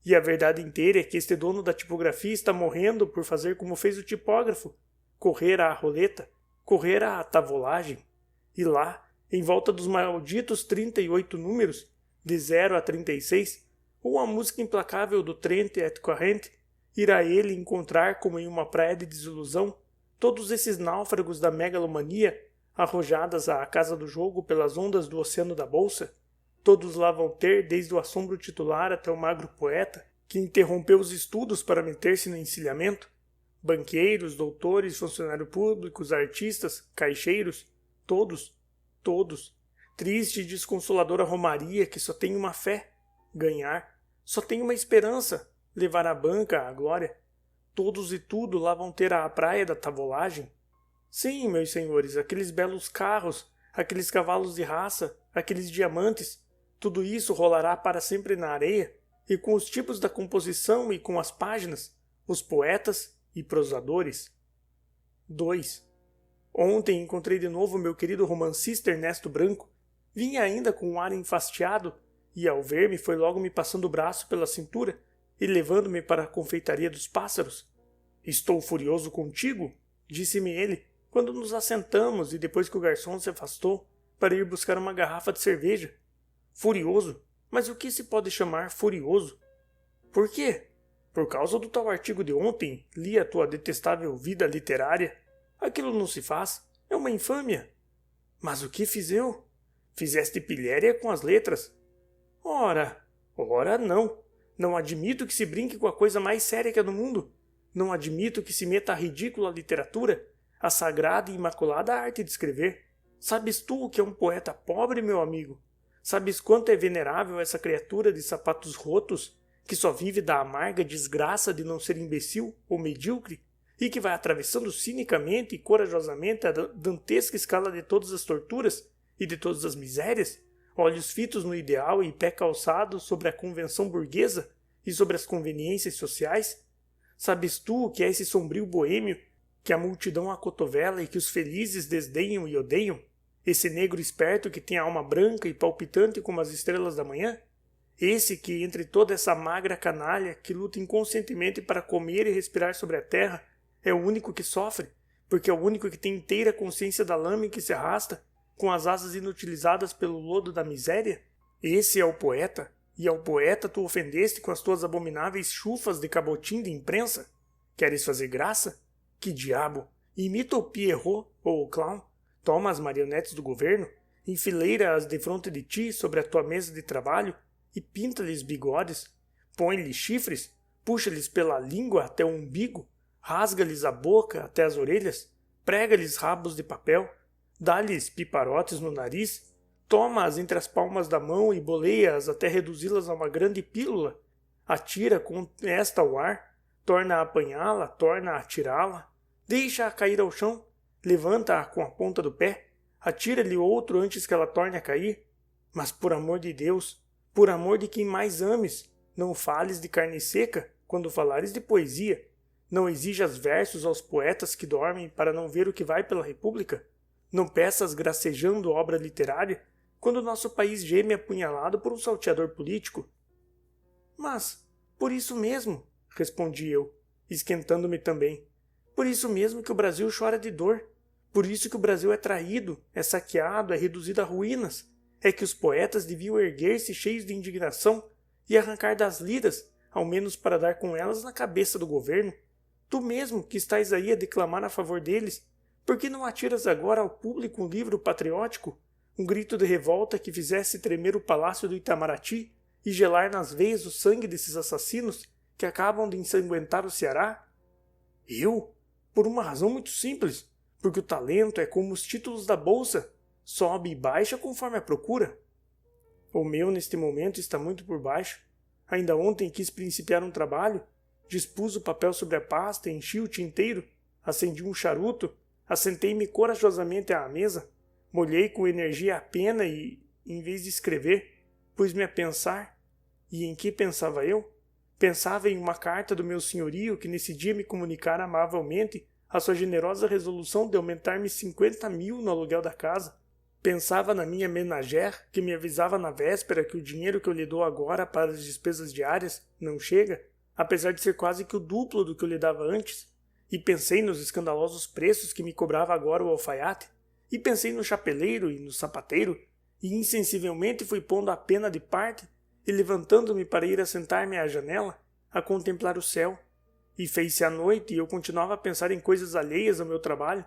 E a verdade inteira é que este dono da tipografia está morrendo por fazer como fez o tipógrafo, correr à roleta, correr à tavolagem, e lá, em volta dos malditos 38 números, de 0 a 36, ou a música implacável do Trente et Quarante, irá ele encontrar como em uma praia de desilusão todos esses náufragos da megalomania arrojadas à casa do jogo pelas ondas do oceano da bolsa. Todos lá vão ter, desde o assombro titular até o magro poeta, que interrompeu os estudos para meter-se no encilhamento. Banqueiros, doutores, funcionários públicos, artistas, caixeiros, todos. Triste e desconsoladora romaria que só tem uma fé, ganhar, só tem uma esperança, levar a banca à glória. Todos e tudo lá vão ter à praia da tavolagem. Sim, meus senhores, aqueles belos carros, aqueles cavalos de raça, aqueles diamantes, tudo isso rolará para sempre na areia, e com os tipos da composição e com as páginas, os poetas e prosadores. 2. Ontem encontrei de novo meu querido romancista Ernesto Branco. Vinha ainda com um ar enfastiado, e ao ver-me foi logo me passando o braço pela cintura e levando-me para a confeitaria dos pássaros. Estou furioso contigo, disse-me ele, quando nos assentamos e depois que o garçom se afastou para ir buscar uma garrafa de cerveja. Furioso? Mas o que se pode chamar furioso? Por quê? Por causa do tal artigo de ontem, li a tua detestável vida literária. Aquilo não se faz, é uma infâmia. Mas o que fiz eu? Fizeste pilhéria com as letras. Ora não. Não admito que se brinque com a coisa mais séria que é do mundo. Não admito que se meta a ridícula literatura, a sagrada e imaculada arte de escrever. Sabes tu o que é um poeta pobre, meu amigo? Sabes quanto é venerável essa criatura de sapatos rotos, que só vive da amarga desgraça de não ser imbecil ou medíocre, e que vai atravessando cinicamente e corajosamente a dantesca escala de todas as torturas e de todas as misérias, olhos fitos no ideal e pé calçado sobre a convenção burguesa e sobre as conveniências sociais? Sabes tu o que é esse sombrio boêmio que a multidão acotovela e que os felizes desdenham e odeiam? Esse negro esperto que tem a alma branca e palpitante como as estrelas da manhã? Esse que, entre toda essa magra canalha que luta inconscientemente para comer e respirar sobre a terra, é o único que sofre, porque é o único que tem inteira consciência da lama em que se arrasta, com as asas inutilizadas pelo lodo da miséria? Esse é o poeta, e ao poeta tu ofendeste com as tuas abomináveis chufas de cabotim de imprensa? Queres fazer graça? Que diabo! Imita o Pierrot ou o clown, toma as marionetes do governo, enfileira-as defronte de ti sobre a tua mesa de trabalho e pinta-lhes bigodes, põe-lhes chifres, puxa-lhes pela língua até o umbigo, rasga-lhes a boca até as orelhas, prega-lhes rabos de papel, dá-lhes piparotes no nariz, toma-as entre as palmas da mão e boleia-as até reduzi-las a uma grande pílula, atira com esta ao ar, torna a apanhá-la, torna a atirá-la, deixa-a cair ao chão, levanta-a com a ponta do pé, atira-lhe outro antes que ela torne a cair. Mas por amor de Deus, por amor de quem mais ames, não fales de carne seca quando falares de poesia. Não exijas versos aos poetas que dormem para não ver o que vai pela república. Não peças gracejando obra literária quando nosso país geme apunhalado por um salteador político. Mas, por isso mesmo, respondi eu, esquentando-me também. Por isso mesmo que o Brasil chora de dor. Por isso que o Brasil é traído, é saqueado, é reduzido a ruínas. É que os poetas deviam erguer-se cheios de indignação e arrancar das liras, ao menos para dar com elas na cabeça do governo. Tu mesmo, que estás aí a declamar a favor deles, por que não atiras agora ao público um livro patriótico, um grito de revolta que fizesse tremer o palácio do Itamaraty e gelar nas veias o sangue desses assassinos que acabam de ensanguentar o Ceará? Eu? Por uma razão muito simples, porque o talento é como os títulos da bolsa, sobe e baixa conforme a procura. O meu, neste momento, está muito por baixo. Ainda ontem quis principiar um trabalho, dispus o papel sobre a pasta, enchi o tinteiro, acendi um charuto, assentei-me corajosamente à mesa, molhei com energia a pena e, em vez de escrever, pus-me a pensar. E em que pensava eu? Pensava em uma carta do meu senhorio que nesse dia me comunicara amavelmente a sua generosa resolução de aumentar-me 50.000 no aluguel da casa. Pensava na minha menagère que me avisava na véspera que o dinheiro que eu lhe dou agora para as despesas diárias não chega, apesar de ser quase que o duplo do que eu lhe dava antes. E pensei nos escandalosos preços que me cobrava agora o alfaiate. E pensei no chapeleiro e no sapateiro, e insensivelmente fui pondo a pena de parte e levantando-me para ir assentar-me à janela, a contemplar o céu. E fez-se a noite e eu continuava a pensar em coisas alheias ao meu trabalho.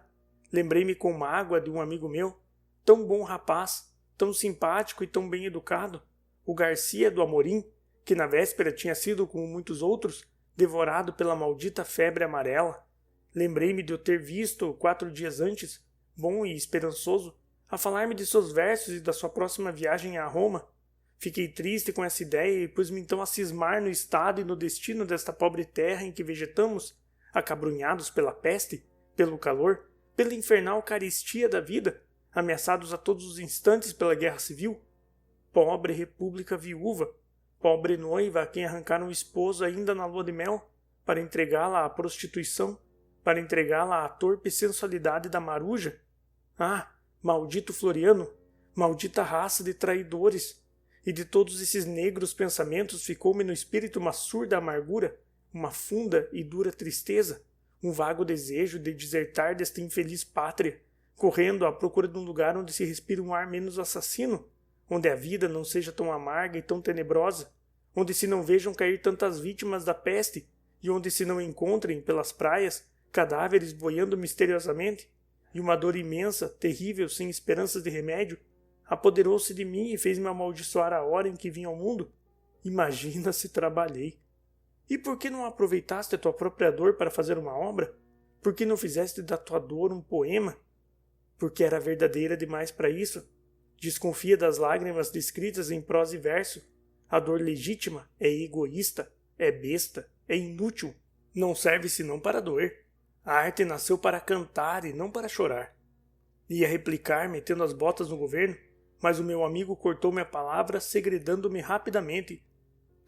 Lembrei-me com mágoa de um amigo meu, tão bom rapaz, tão simpático e tão bem educado, o Garcia do Amorim, que na véspera tinha sido, como muitos outros, devorado pela maldita febre amarela. Lembrei-me de eu ter visto, 4 dias antes, bom e esperançoso, a falar-me de seus versos e da sua próxima viagem a Roma. Fiquei triste com essa ideia e pus-me então a cismar no estado e no destino desta pobre terra em que vegetamos, acabrunhados pela peste, pelo calor, pela infernal carestia da vida, ameaçados a todos os instantes pela guerra civil. Pobre república viúva, pobre noiva a quem arrancaram o esposo ainda na lua de mel, para entregá-la à prostituição, para entregá-la à torpe sensualidade da maruja. Ah, maldito Floriano, maldita raça de traidores! E de todos esses negros pensamentos ficou-me no espírito uma surda amargura, uma funda e dura tristeza, um vago desejo de desertar desta infeliz pátria, correndo à procura de um lugar onde se respire um ar menos assassino, onde a vida não seja tão amarga e tão tenebrosa, onde se não vejam cair tantas vítimas da peste e onde se não encontrem, pelas praias, cadáveres boiando misteriosamente, e uma dor imensa, terrível, sem esperanças de remédio, apoderou-se de mim e fez-me amaldiçoar a hora em que vim ao mundo. Imagina se trabalhei. E por que não aproveitaste a tua própria dor para fazer uma obra? Por que não fizeste da tua dor um poema? Porque era verdadeira demais para isso? Desconfia das lágrimas descritas em prosa e verso. A dor legítima é egoísta, é besta, é inútil. Não serve senão para doer. A arte nasceu para cantar e não para chorar. Ia replicar, metendo as botas no governo, mas o meu amigo cortou-me a palavra, segredando-me rapidamente.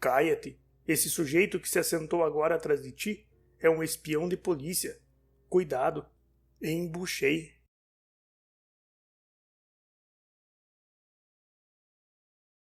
Caia-te. Esse sujeito que se assentou agora atrás de ti é um espião de polícia. Cuidado. Embuchei.